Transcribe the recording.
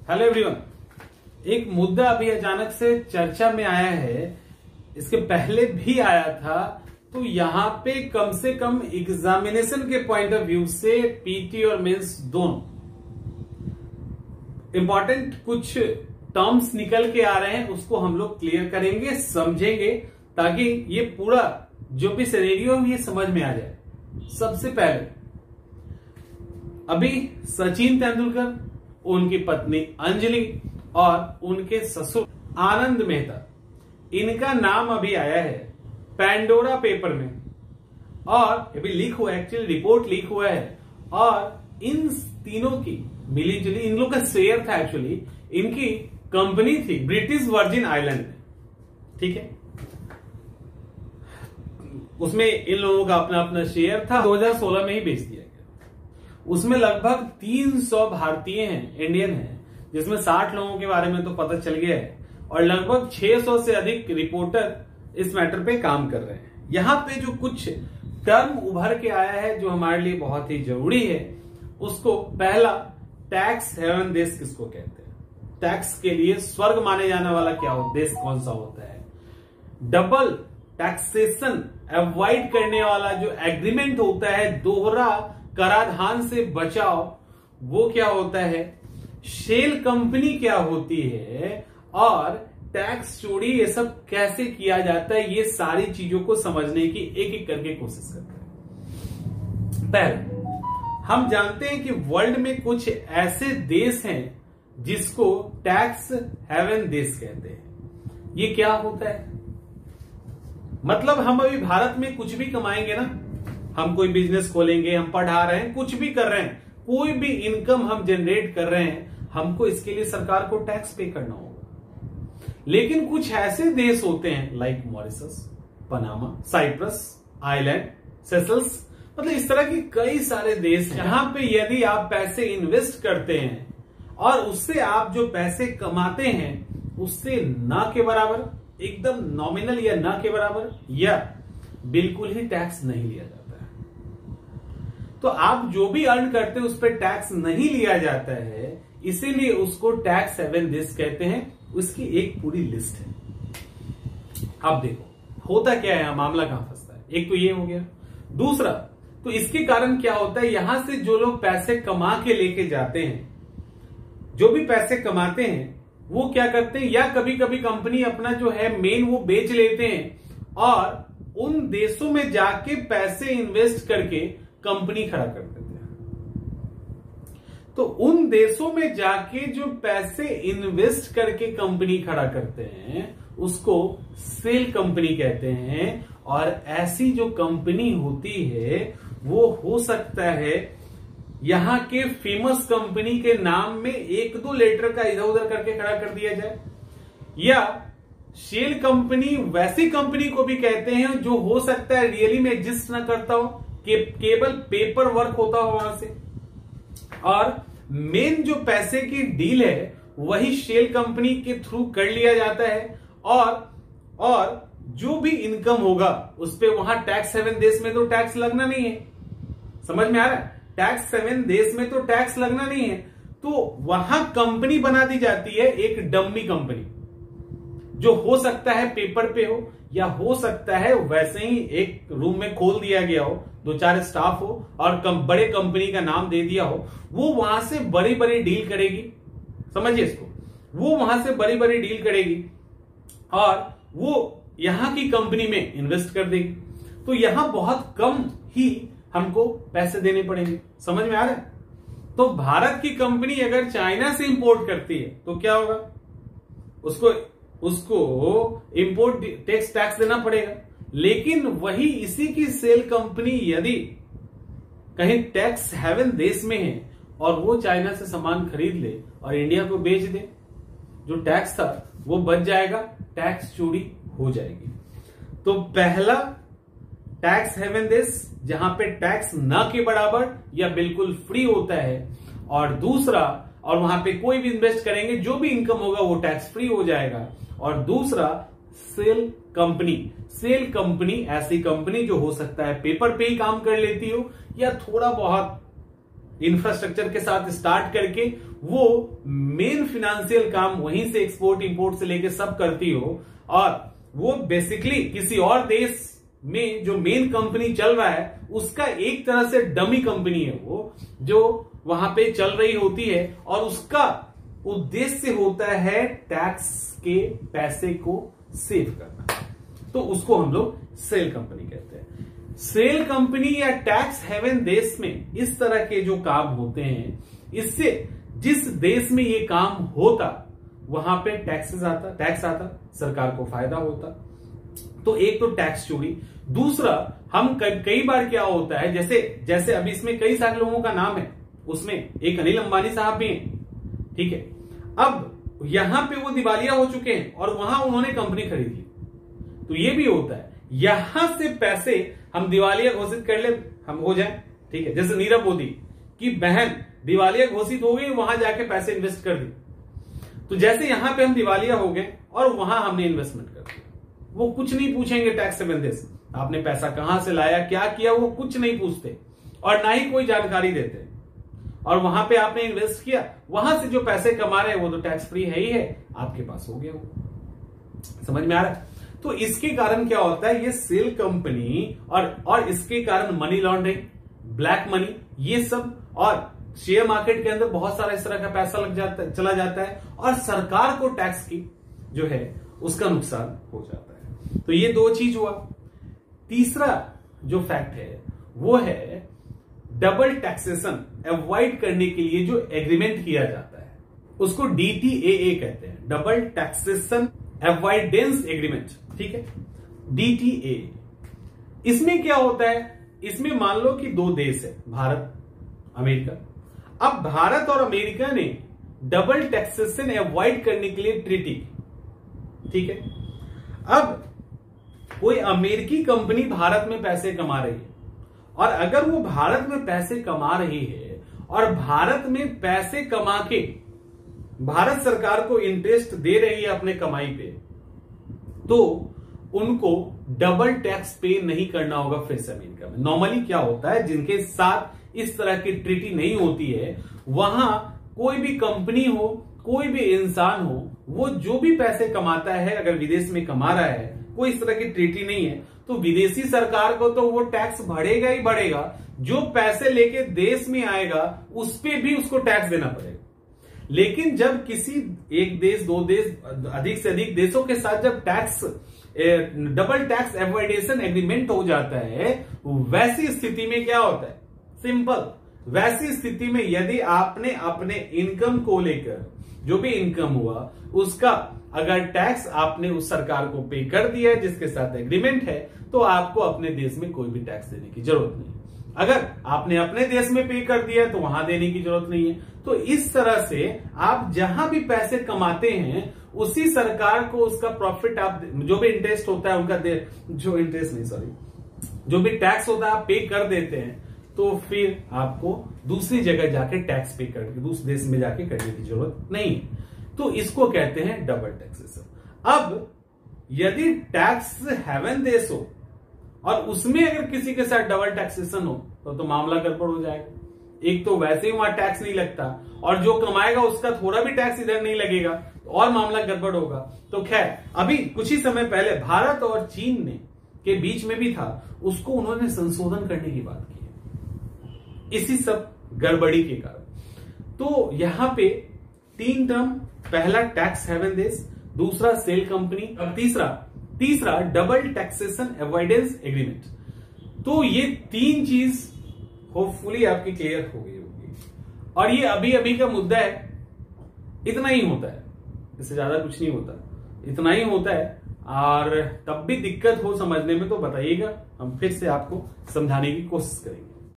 Hello everyone. एक मुद्दा अभी अचानक से चर्चा में आया है, इसके पहले भी आया था। तो यहां पे कम से कम एग्जामिनेशन के पॉइंट ऑफ व्यू से पीटी और मेंस दोनों इंपॉर्टेंट कुछ टर्म्स निकल के आ रहे हैं, उसको हम लोग क्लियर करेंगे, समझेंगे, ताकि ये पूरा जो भी सिनेरियो है ये समझ में आ जाए। सबसे पहले अभी सचिन तेंदुलकर, उनकी पत्नी अंजलि और उनके ससुर आनंद मेहता, इनका नाम अभी आया है पैंडोरा पेपर में और अभी लीक हुआ, एक्चुअली रिपोर्ट लीक हुआ है। और इन तीनों की मिली जुली, इन लोग का शेयर था, एक्चुअली इनकी कंपनी थी ब्रिटिश वर्जिन आइलैंड में, ठीक है। उसमें इन लोगों का अपना अपना शेयर था, 2016 में ही बेच दिया गया। उसमें लगभग 300 भारतीय हैं, इंडियन हैं, जिसमें 60 लोगों के बारे में तो पता चल गया है और लगभग 600 से अधिक रिपोर्टर इस मैटर पे काम कर रहे हैं। यहां पे जो कुछ टर्म उभर के आया है जो हमारे लिए बहुत ही जरूरी है, उसको पहला, टैक्स हेवन देश किसको कहते हैं, टैक्स के लिए स्वर्ग माने जाने वाला क्या देश कौन सा होता है, डबल टैक्सेशन अवॉइड करने वाला जो एग्रीमेंट होता है, दोहरा कराधान से बचाव, वो क्या होता है, शेल कंपनी क्या होती है और टैक्स चोरी, ये सब कैसे किया जाता है, ये सारी चीजों को समझने की एक एक करके कोशिश करते हैं। पहले हम जानते हैं कि वर्ल्ड में कुछ ऐसे देश हैं जिसको टैक्स हेवन देश कहते हैं। ये क्या होता है, मतलब हम अभी भारत में कुछ भी कमाएंगे ना, हम कोई बिजनेस खोलेंगे, हम पढ़ा रहे हैं, कुछ भी कर रहे हैं, कोई भी इनकम हम जनरेट कर रहे हैं, हमको इसके लिए सरकार को टैक्स पे करना होगा। लेकिन कुछ ऐसे देश होते हैं like Mauritius, Panama, Cyprus island, Seychelles, मतलब इस तरह की कई सारे देश हैं जहां पे यदि आप पैसे इन्वेस्ट करते हैं और उससे आप जो पैसे कमाते हैं उससे ना के बराबर, एकदम नॉमिनल या ना के बराबर या बिल्कुल ही टैक्स नहीं लिया जाता है। तो आप जो भी अर्न करते हैं उस पर टैक्स नहीं लिया जाता है, इसीलिए उसको टैक्स हेवन देश कहते हैं। उसकी एक पूरी लिस्ट है। अब देखो होता क्या है, मामला कहां फंसता है। एक तो ये हो गया, दूसरा तो इसके कारण क्या होता है, यहां से जो लोग पैसे कमा के लेके जाते हैं, जो भी पैसे कमाते हैं वो क्या करते हैं, या कभी कभी कंपनी अपना जो है मेन वो बेच लेते हैं और उन देशों में जाके पैसे इन्वेस्ट करके कंपनी खड़ा कर देते हैं। तो उन देशों में जाके जो पैसे इन्वेस्ट करके कंपनी खड़ा करते हैं उसको सेल कंपनी कहते हैं। और ऐसी जो कंपनी होती है वो हो सकता है यहां के फेमस कंपनी के नाम में एक दो लेटर का इधर उधर करके खड़ा कर दिया जाए, या शेल कंपनी वैसी कंपनी को भी कहते हैं जो हो सकता है रियली में एग्जिस्ट ना करता हो, केवल पेपर वर्क होता हो वहां से, और मेन जो पैसे की डील है वही शेल कंपनी के थ्रू कर लिया जाता है। और जो भी इनकम होगा उस पे वहां टैक्स हेवन देश में तो टैक्स लगना नहीं है। समझ में आ रहा है, टैक्स हेवन देश में तो टैक्स लगना नहीं है, तो वहां कंपनी बना दी जाती है, एक डम्मी कंपनी, जो हो सकता है पेपर पे हो या हो सकता है वैसे ही एक रूम में खोल दिया गया हो, दो चार स्टाफ हो और बड़े कंपनी का नाम दे दिया हो। वो वहां से बड़ी बड़ी डील करेगी, समझिए इसको, वो वहां से बड़ी बड़ी डील करेगी और वो यहां की कंपनी में इन्वेस्ट कर देगी। तो यहां बहुत कम ही हमको पैसे देने पड़ेंगे। समझ में आ रहा है। तो भारत की कंपनी अगर चाइना से इंपोर्ट करती है तो क्या होगा, उसको इंपोर्ट टैक्स देना पड़ेगा। लेकिन वही इसी की सेल कंपनी यदि कहीं टैक्स हेवन देश में है और वो चाइना से सामान खरीद ले और इंडिया को बेच दे, जो टैक्स था वो बच जाएगा, टैक्स चोरी हो जाएगी। तो पहला टैक्स हेवन देश जहां पे टैक्स ना के बराबर या बिल्कुल फ्री होता है, और दूसरा, और वहां पे कोई भी इन्वेस्ट करेंगे जो भी इनकम होगा वो टैक्स फ्री हो जाएगा। और दूसरा सेल कंपनी। सेल कंपनी ऐसी कंपनी जो हो सकता है पेपर पे ही काम कर लेती हो या थोड़ा बहुत इंफ्रास्ट्रक्चर के साथ स्टार्ट करके वो मेन फिनेंशियल काम वहीं से एक्सपोर्ट इंपोर्ट से लेके सब करती हो, और वो बेसिकली किसी और देश में जो मेन कंपनी चल रहा है उसका एक तरह से डमी कंपनी है वो, जो वहां पे चल रही होती है, और उसका उद्देश्य होता है टैक्स के पैसे को सेव करना। तो उसको हम लोग सेल कंपनी कहते हैं। सेल कंपनी या टैक्स हेवन देश में इस तरह के जो काम होते हैं, इससे जिस देश में ये काम होता वहां पे टैक्स आता, सरकार को फायदा होता। तो एक तो टैक्स चोरी, दूसरा हम कई बार क्या होता है, जैसे अभी इसमें कई सारे लोगों का नाम है, उसमें एक अनिल अंबानी साहब भी हैं, ठीक है। अब यहां पे वो दिवालिया हो चुके हैं और वहां उन्होंने कंपनी खरीद ली, तो ये भी होता है यहां से पैसे हम दिवालिया घोषित कर ले, हम हो जाए, ठीक है। जैसे नीरव मोदी की बहन दिवालिया घोषित हो गई, वहां जाके पैसे इन्वेस्ट कर दी, तो जैसे यहां पे हम दिवालिया हो गए और वहां हमने इन्वेस्टमेंट कर दिया, वो कुछ नहीं पूछेंगे टैक्स हेवन देश, आपने पैसा कहां से लाया, क्या किया, वो कुछ नहीं पूछते और ना ही कोई जानकारी देते। और वहां पे आपने इन्वेस्ट किया, वहां से जो पैसे कमा रहे हैं वो तो टैक्स फ्री है ही है, आपके पास हो गया वो। समझ में आ रहा है? तो इसके कारण क्या होता है, ये सेल कंपनी और इसके कारण मनी लॉन्ड्रिंग, ब्लैक मनी, ये सब, और शेयर मार्केट के अंदर बहुत सारा इस तरह का पैसा चला जाता है और सरकार को टैक्स की जो है उसका नुकसान हो जाता है। तो ये दो चीज हुआ। तीसरा जो फैक्ट है वो है डबल टैक्सेशन अवॉइड करने के लिए जो एग्रीमेंट किया जाता है उसको DTAA कहते हैं, डबल टैक्सेशन अवॉइडेंस एग्रीमेंट, ठीक है, DTAA। इसमें क्या होता है, इसमें मान लो कि दो देश है, भारत अमेरिका। अब भारत और अमेरिका ने डबल टैक्सेशन अवॉइड करने के लिए ट्रीटी, ठीक है। अब कोई अमेरिकी कंपनी भारत में पैसे कमा रही है, और अगर वो भारत में पैसे कमा रही है और भारत में पैसे कमा के भारत सरकार को इंटरेस्ट दे रही है अपने कमाई पे, तो उनको डबल टैक्स पे नहीं करना होगा फ्रेश अमेरिका में। नॉर्मली क्या होता है, जिनके साथ इस तरह की ट्रीटी नहीं होती है, वहां कोई भी कंपनी हो, कोई भी इंसान हो, वो जो भी पैसे कमाता है अगर विदेश में कमा रहा है, कोई इस तरह की ट्रीटी नहीं है, तो विदेशी सरकार को तो वो टैक्स बढ़ेगा ही बढ़ेगा। जो पैसे लेके देश में आएगा उस पे भी उसको टैक्स देना पड़ेगा। लेकिन जब किसी एक देश, दो देश, अधिक से अधिक देशों के साथ जब टैक्स डबल टैक्स एवॉइडेशन एग्रीमेंट हो जाता है, वैसी स्थिति में क्या होता है, सिंपल, वैसी स्थिति में यदि आपने अपने इनकम को लेकर जो भी इनकम हुआ उसका अगर टैक्स आपने उस सरकार को पे कर दिया है जिसके साथ एग्रीमेंट है, तो आपको अपने देश में कोई भी टैक्स देने की जरूरत नहीं। अगर आपने अपने देश में पे कर दिया है तो वहां देने की जरूरत नहीं है। तो इस तरह से आप जहां भी पैसे कमाते हैं उसी सरकार को उसका प्रॉफिट आप जो भी इंटरेस्ट होता है उनका जो भी टैक्स होता है आप पे कर देते हैं, तो फिर आपको दूसरी जगह जाके टैक्स पे करके दूसरे देश में जाके करने की जरूरत नहीं है। तो इसको कहते हैं डबल टैक्सेशन। अब यदि टैक्स हेवन देश हो और उसमें अगर किसी के साथ डबल टैक्सेशन हो तो मामला गड़बड़ हो जाएगा। एक तो वैसे ही वहां टैक्स नहीं लगता और जो कमाएगा उसका थोड़ा भी टैक्स इधर नहीं लगेगा, तो और मामला गड़बड़ होगा। तो खैर, अभी कुछ ही समय पहले भारत और चीन ने के बीच में भी था, उसको उन्होंने संशोधन करने की बात की है इसी सब गड़बड़ी के कारण। तो यहां पे 3 टर्म, पहला टैक्स हेवन देश, दूसरा सेल कंपनी, और तीसरा डबल टैक्सेशन अवॉइडेंस एग्रीमेंट। तो ये 3 चीज होपफुली आपकी क्लियर हो गई होगी। और ये अभी अभी का मुद्दा है, इतना ही होता है, इससे ज्यादा कुछ नहीं होता, इतना ही होता है। और तब भी दिक्कत हो समझने में तो बताइएगा, हम फिर से आपको समझाने की कोशिश करेंगे।